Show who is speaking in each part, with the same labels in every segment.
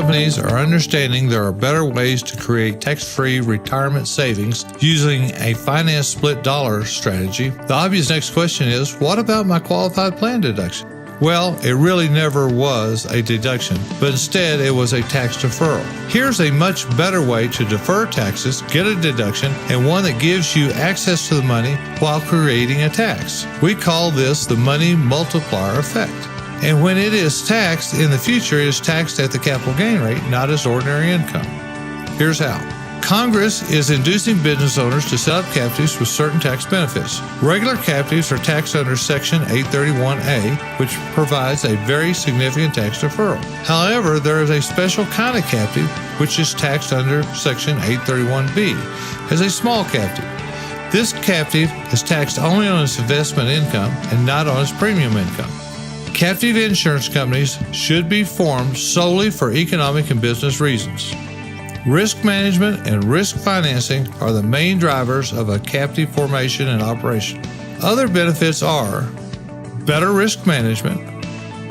Speaker 1: companies are understanding there are better ways to create tax-free retirement savings using a finance split dollar strategy, the obvious next question is, what about my qualified plan deduction? Well, it really never was a deduction, but instead it was a tax deferral. Here's a much better way to defer taxes, get a deduction, and one that gives you access to the money while creating a tax. We call this the money multiplier effect. And when it is taxed in the future, it is taxed at the capital gain rate, not as ordinary income. Here's how. Congress is inducing business owners to set up captives with certain tax benefits. Regular captives are taxed under Section 831A, which provides a very significant tax deferral. However, there is a special kind of captive which is taxed under Section 831B as a small captive. This captive is taxed only on its investment income and not on its premium income. Captive insurance companies should be formed solely for economic and business reasons. Risk management and risk financing are the main drivers of a captive formation and operation. Other benefits are better risk management,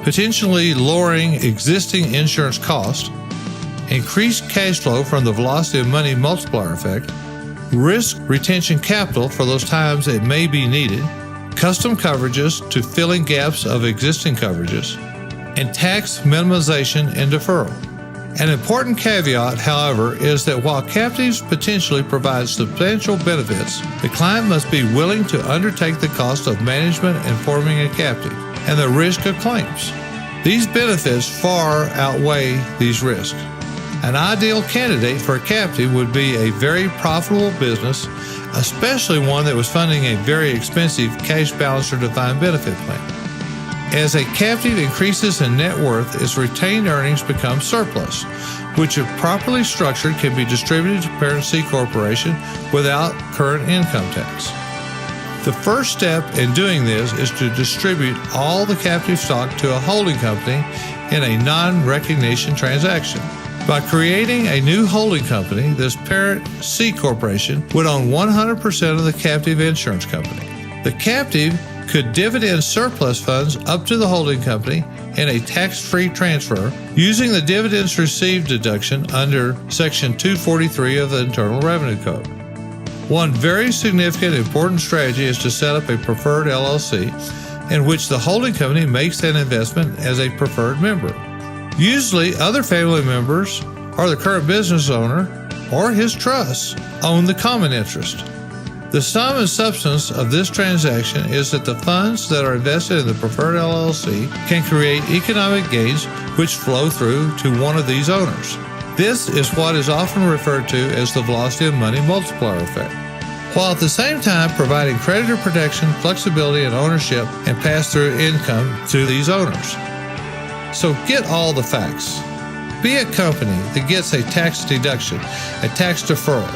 Speaker 1: potentially lowering existing insurance costs, increased cash flow from the velocity of money multiplier effect, risk retention capital for those times it may be needed, custom coverages to filling gaps of existing coverages, and tax minimization and deferral. An important caveat, however, is that while captives potentially provide substantial benefits, the client must be willing to undertake the cost of management and forming a captive and the risk of claims. These benefits far outweigh these risks. An ideal candidate for a captive would be a very profitable business, especially one that was funding a very expensive cash balancer defined benefit plan. As a captive increases in net worth, its retained earnings become surplus, which if properly structured can be distributed to parent C corporation without current income tax. The first step in doing this is to distribute all the captive stock to a holding company in a non-recognition transaction. By creating a new holding company, this parent C corporation would own 100% of the captive insurance company. The captive could dividend surplus funds up to the holding company in a tax-free transfer using the dividends received deduction under Section 243 of the Internal Revenue Code. One very significant important strategy is to set up a preferred LLC in which the holding company makes an investment as a preferred member. Usually, other family members or the current business owner or his trust own the common interest. The sum and substance of this transaction is that the funds that are invested in the preferred LLC can create economic gains which flow through to one of these owners. This is what is often referred to as the velocity of money multiplier effect, while at the same time providing creditor protection, flexibility, and ownership and pass-through income to these owners. So get all the facts. Be a company that gets a tax deduction, a tax deferral,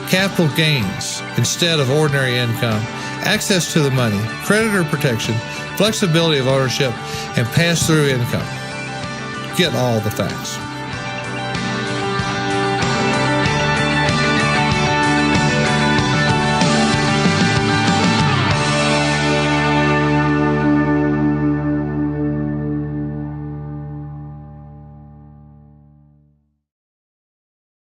Speaker 1: capital gains instead of ordinary income, access to the money, creditor protection, flexibility of ownership, and pass-through income. Get all the facts.